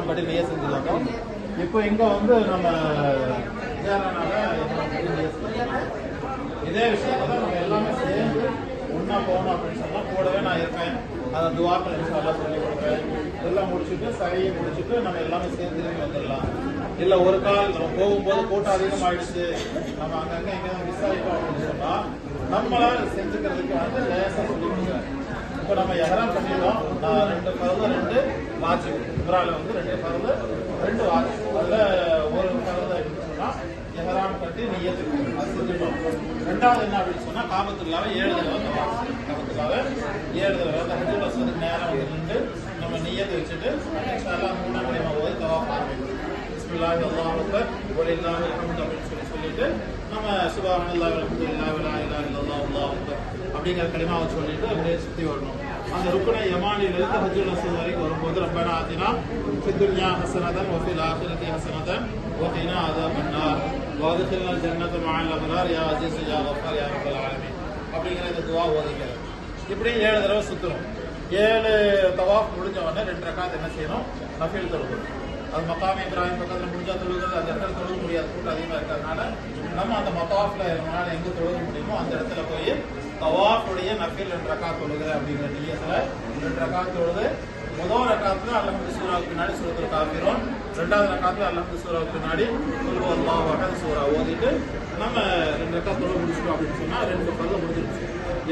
எஹராம் கட்டி நியத் செஞ்சுருக்கோம். இப்போ இங்கே வந்து நம்ம இதே விஷயத்தை நம்ம எல்லாமே சேர்ந்து ஒன்றா போகணும் அப்படின்னு சொன்னால் கூடவே நான் இருப்பேன். அதை துவாக்கள் இன்ஷால்லா சொல்லி கொடுப்பேன். இதெல்லாம் முடிச்சுட்டு சகையை முடிச்சுட்டு நம்ம எல்லாமே சேர்ந்து திரும்பி வந்துடலாம். இல்லை ஒரு கால் நம்ம போகும்போது கூட்டம் அதிகமாகிடுச்சு, நம்ம அங்கங்கே எங்கேயாவது மிஸ் ஆகிட்டோம் அப்படின்னு சொன்னால் நம்மளால் செஞ்சுக்கிறதுக்கு வந்து லேசாக சொல்லி கொடுக்குறேன். இப்போ நம்ம எஹராம் பண்ணிட்டோம். நான் 2 பருவ 2 வாஜிப். இப்ரால வந்து 2 பருவ 2 வாஜிப். அதில் ஒரு பருவ அப்படின்னு சொன்னால் எஹராம் கட்டி நியத்துக்கு அது செஞ்சுட்டோம். ரெண்டாவது என்ன அப்படின்னு சொன்னால் காபத்துள்ளாவை 7 தடவை காபத்துள்ளாவை 7 தடவை அந்த ஹஜ்ஜுல் அஸ்வதுக்கு நேரம் வந்து நின்று நம்ம நியத்தை வச்சுட்டு இன்ஷாஅல்லாஹ் 3ஆம் கலிமா போய் தவாஃப் ஆரம்பிக்கணும். பிஸ்மில்லாஹி அல்லாஹு அக்பர் வலில்லாஹில் ஹம்து அப்படின்னு சொல்லிட்டு நம்ம சுப்ஹானல்லாஹி வல்ஹம்துலில்லாஹி வலா இலாஹா இல்லல்லாஹு அல்லாஹு அக்பர் அப்படிங்கிற கலிமாவை சொல்லிட்டு அப்படியே சுற்றி வரணும். அந்த ருக்குனை யமானிலிருந்து ஹஜ்ஜுல் அஸ்வத் வரைக்கும் வரும்போது ரப்பனா ஆத்தினா ஃபித் துன்யா ஹஸனதன் வஃபில் ஆখিরাতি ஹஸனதன் வகினா அஸாபன் நார் வஅத்கில்னல் ஜன்னத மஅல் அப்ரார் யா அஸீஸ் யா கஃபார் யா ரப்பல் ஆலமீன் அப்படிங்கிற இந்த துஆ ஓதிக்கிறது. இப்படி 7 தடவை சுற்றணும். 7 தவாஃப் முடிஞ்ச உடனே 2 ரக்காத் என்ன செய்யணும்? நஃபில் தொழுகணும். அது மக்காம் இப்ராஹிம் பக்கத்தில் முடிஞ்சா தொழுகிறது, அந்த இடத்துல தொழுக முடியாது, கூட்டம் அதிகமாக இருக்கிறதுனால நம்ம அந்த மத்தாஃபில் நம்மளால் எங்கே தொழுக முடியுமோ அந்த இடத்துல போய் தவாஃபுடைய நஃபில் 2 ரக்காத் தொழுகிற அப்படிங்கிற நியத்தில் 2 ரக்காத் தொழுது முதல் ரக்காத்துல அல்ஹம்து சூராவுக்கு பின்னாடி சூரத்துல் காஃபிரூன், 2வது ரக்காத்துல அல்ஹம்து சூராவுக்கு பின்னாடி குல் ஹுவல்லாஹு அஹத் சூரா ஓதிட்டு நம்ம 2 ரக்காத் தொழுக முடிச்சிட்டோம் அப்படின்னு சொன்னால் 2 பருவ முடிஞ்சிருச்சு.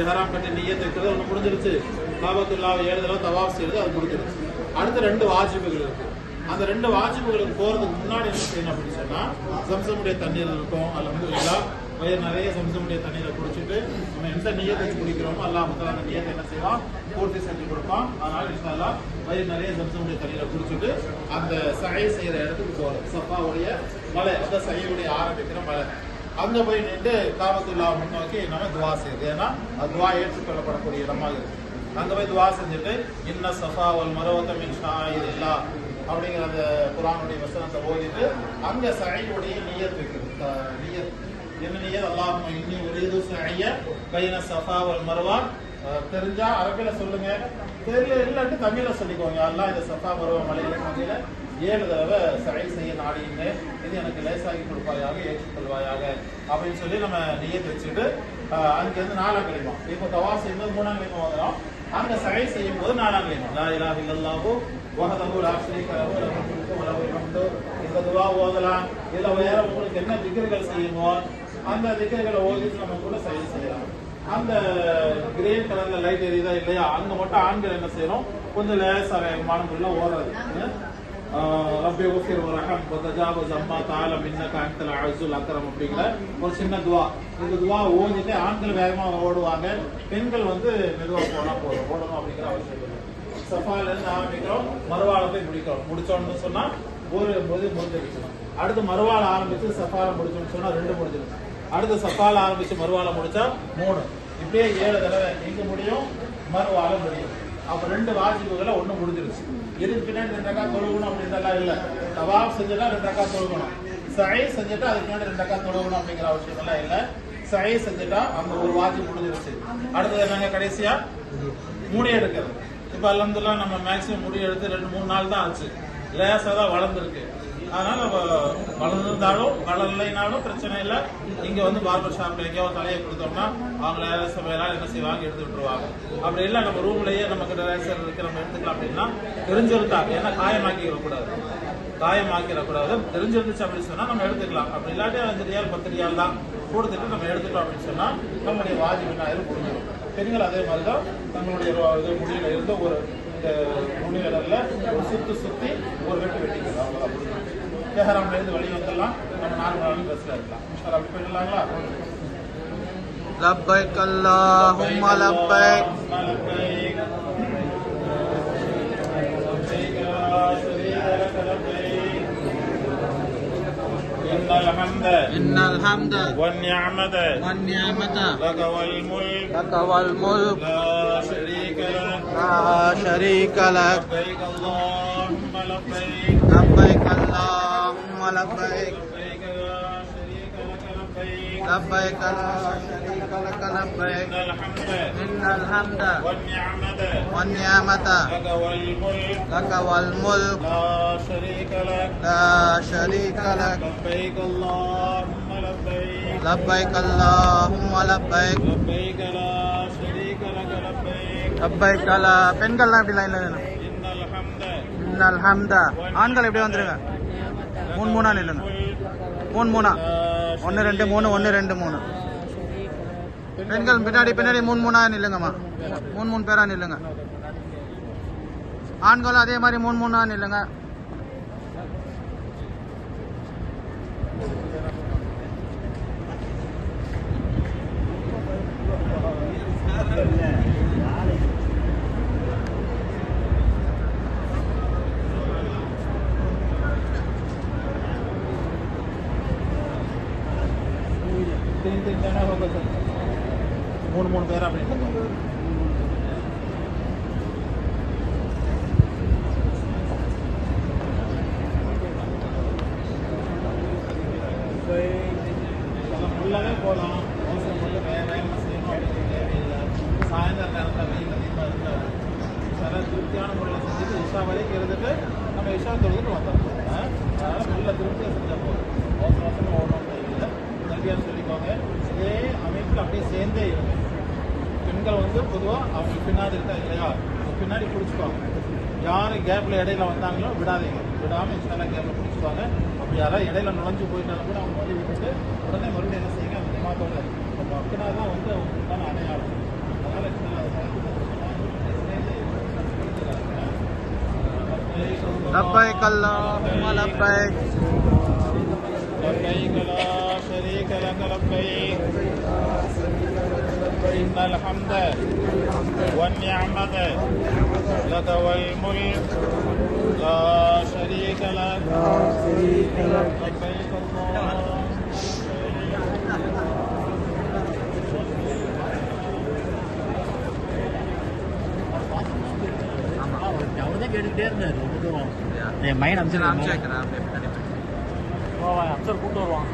எஹராம் கட்டி நியத் வைக்கிறது ஒன்று முடிஞ்சிருச்சு. காபத்துல்லாஹ் 7 தடவை தவாஃப் செய்யறது அது முடிஞ்சிருச்சு. அடுத்த 2 வாஜிபுகள் இருக்கு. அந்த 2 வாஜிபுகளுக்கு போறதுக்கு முன்னாடி என்ன செய்யணும் அப்படின்னு சொன்னா சம்சமுடைய தண்ணீர் இருக்கும். அல்ஹம்துலில்லாஹ் வயிறு நிறைய சம்சமுடைய தண்ணீரை குடிச்சிட்டு நம்ம எந்த நியத்தை வச்சு குடிக்கிறோமோ அல்லாஹ் தஆலா அந்த நியத்தை என்ன செய்வான்? பூர்த்தி செஞ்சு கொடுப்பான். அதனால இன்ஷாஅல்லாஹ் வயிறு நிறைய சம்சமுடைய தண்ணீரை குடிச்சிட்டு அந்த சஹை செய்யற இடத்துக்கு போறோம். சஃபாவுடைய மலை, அந்த சஹையுடைய ஆரம்பிக்கிற மலை, அங்க போய் நின்று காபத்துல்லாஹ் முன்னோக்கி நம்ம துவா செய்யுது. ஏன்னா அது துவா ஏற்றுக்கொள்ளப்படக்கூடிய இடமாக இருக்கு. அங்க போய் துவா செஞ்சுட்டு இன்ன சஃபா வல் மர்வத மின் ஷாயிரில்லாஹ் அப்படிங்கிற அந்த குர்ஆனுடைய வசனத்தை ஓதிட்டு அங்க சஹையுடைய நியத் வைக்கிறது. நியத் என்ன நியத்? அல்லாஹும்ம இன்னி உரீது சஹைய பைன சஃபா வல் மர்வா. தெரிஞ்சா அரபில சொல்லுங்க, தெரியல இல்லாட்டி தமிழ்ல சொல்லிக்கோங்க. அல்லாஹ் இந்த சஃபா மர்வா மலையில மலையில 7 தடவை சஹை செய்ய நாடிங்க, இது எனக்கு லேசாகி கொடுப்பாயாக, ஏற்றுக்கொள்வாயாக அப்படின்னு சொல்லி நம்ம நியத் வச்சுட்டு அங்கிருந்து 4ஆம் கலிமா. இப்போ தவாஃப் செய்யும்போது 3ஆம் கலிமா ஓதுறோம். அங்க சஹை செய்யும் போது 4ஆம் கலிமா லா இலாஹ இல்லல்லாஹு வஹதஹு லா ஷரீக லஹு லஹுல் முல்கு வ லஹுல் ஹம்து. இந்த துஆ ஓதலாம். இதுல வேற உங்களுக்கு என்ன திக்ர்கள் செய்யுமோ அந்த திக்ர்களை ஓதிட்டு நம்ம கூட சஹை செய்யலாம். அந்த கிரீன் கலர்ல லைட் எரியுதா இல்லையா, அங்க மட்டும் ஆண்கள் என்ன செய்யணும்? கொஞ்சம் லேசா வேகமான ஓடுறது. ரப்பி உஃபிர் வரஹம் வதஜாவஸ் அம்மா தஆலா மின்னக அன்தல் அஸுல் அக்ரம் அப்படிங்கிற ஒரு சின்ன துஆ. இந்த துஆ ஓதிட்டு ஆண்கள் வேகமாக ஓடுவாங்க, பெண்கள் வந்து மெதுவாக போனா போதும், ஓடணும் அப்படிங்கிற அவசியம் இல்லை. சஃபால இருந்து ஆரம்பிக்கிறோம், மறுவாழ போய் முடிக்கிறோம். முடிச்சோம்னு சொன்னா ஒரு முடிஞ்சிருக்கணும். அடுத்து மறுவாழ ஆரம்பிச்சு சஃபால முடிச்சோம்னு சொன்னா 2 முடிஞ்சிருக்கும். அடுத்து சஃபால ஆரம்பிச்சு மறுவாழ முடிச்சா 3. இப்படியே 7 தடவை எங்க முடியும்? மறுவாழ முடியும். அப்ப 2 வாஜிபுகளை 1 முடிஞ்சிருச்சு. இதுக்கு பின்னாடி 2 ரக்காத் தொழுகணும் அப்படின்றலாம் இல்ல. தவாஃப் செஞ்சுட்டா 2 ரக்காத் தொழுகணும். சஹை செஞ்சுட்டா அதுக்கு பின்னாடி 2 ரக்காத் தொழுகணும் அப்படிங்கிற அவசியம் எல்லாம் இல்ல. சஹை செஞ்சுட்டா அந்த ஒரு வாஜிப் முடிஞ்சிருச்சு. அடுத்தது என்னங்க? கடைசியா முடி எடுக்கிறது. இப்ப அல்ஹம்துலில்லாஹ் நம்ம மேக்ஸிமம் முடி எடுத்து 2-3 நாள் தான் ஆச்சு. லேசா தான் வளர்ந்துருக்கு. அதனால வளர்ந்துருந்தாலும் வளரலைனாலும் பிரச்சனை இல்லை. இங்க வந்து பார்பர் ஷாப்ல எங்கேயாவது தலையை கொடுத்தோம்னா அவங்க லேசா என்ன செய்வாங்க? எடுத்து விட்டுருவாங்க. அப்படி இல்லை நம்ம ரூம்லயே நமக்கு லேசர் இருக்கு, நம்ம எடுத்துக்கலாம் அப்படின்னா தெரிஞ்சிருந்தாங்க. ஏன்னா காயமாக்கிடக்கூடாது, தெரிஞ்சிருந்துச்சு அப்படின்னு சொன்னா நம்ம எடுத்துக்கலாம். அப்படி இல்லாட்டி 5 ரியால் 10 ரியால் தான் கொடுத்துட்டு நம்ம எடுத்துட்டோம் அப்படின்னு சொன்னா நம்மளுடைய வாஜிப் ஞாயிறு முடிஞ்சிடும். பெண்கள் அதே மாதிரிதான் தங்களுடைய முடியில இருந்து ஒரு முடிவுல ஒரு சுத்தி ஒரு வெட்டிக்கலாம். அவங்க எஹராம்ல இருந்து வெளியே வந்துடலாம். நம்ம நார்மலான ட்ரெஸ்ல இருக்கலாம். இன்ஷாஅல்லாஹ் அப்படி போயிடலாங்களா? லப்பைக் அல்லாஹும்ம லப்பைக் إن الحمد والنعمة لك والملك لا شريك لك لبيك اللهم لبيك لبيك اللهم لبيك لبيك لا شريك لك لبيك لبيك لا شريك لك لبيك إن الحمد والنعمة لك والملك لا شريك لك لبيك اللهم لبيك لبيك اللهم لبيك لبيك لا شريك لك لبيك لبيك لا பெண்கள்லாம் எப்படி லைன்ல நில்லுங்க إن الحمد இன்னல் ஹம்த ஆண்கள் எப்படி வந்துருங்க மூணு மூணா நில்லுங்க மூணு மூணா 1 2 3 1 2 3 பெண்கள் பின்னாடி பின்னாடி மூணு மூணா நில்லுங்கம்மா மூணு பேரா நில்லுங்க ஆண்களும் அதே மாதிரி மூணு மூணா நில்லுங்க तीन जना होगा सर मूण पैर अपने ஃபுல்லாகவே போகலாம் அவசரம் மட்டும் வேகமாக செய்யணும் அப்படின்னு தேவையில்லை சாயந்தர நேரத்தில் வெயில் அதிகமாக இருக்காது சில திருப்தியான முறையில் செஞ்சுட்டு இஷா வரைக்கும் இருந்துட்டு நம்ம இஷா தொழுதுட்டு வந்துடணும் அதனால் நல்ல திருப்தியாக செஞ்சால் போதும் அவசர அவசரம் ஓடணும் தேவையில்லை கல்வியாக சொல்லிக்கோங்க இதே அமைப்பில் அப்படியே சேர்ந்தே இருங்க பெண்கள் வந்து பொதுவாக அவங்க பின்னாடி இருக்கா இல்லையா பின்னாடி பிடிச்சிக்குவாங்க யார் கேப்பில் இடையில வந்தாங்களோ விடாதீங்க விடாமல் இன்ஸ்டாலாம் கேப்பில் பிடிச்சிக்குவாங்க அப்படி யாராவது இடையில நுழைஞ்சு போயிட்டாலும் கூட அவங்க வந்து விட்டுட்டு உடனே மறுபடியும் என்ன செய்யுங்க அந்த ஜமாத்தோட நம்ம அப்படின்னா தான் வந்து அவங்களுக்கு தான் அடையாளம் அதனால் لبيك اللهم لبيك لبيك لا شريك لك لبيك إن الحمد والنعمة لك والملك لا شريك لك لبيك اللهم அவர்தான் கேட்டுக்கிட்டே இருந்தாரு ரொம்ப தூரம் என் மைண்ட் அம்சம் அம்சம் வைக்கிறேன் அப்படியே பின்னாடி அப்சர் கூப்பிட்டு வருவான்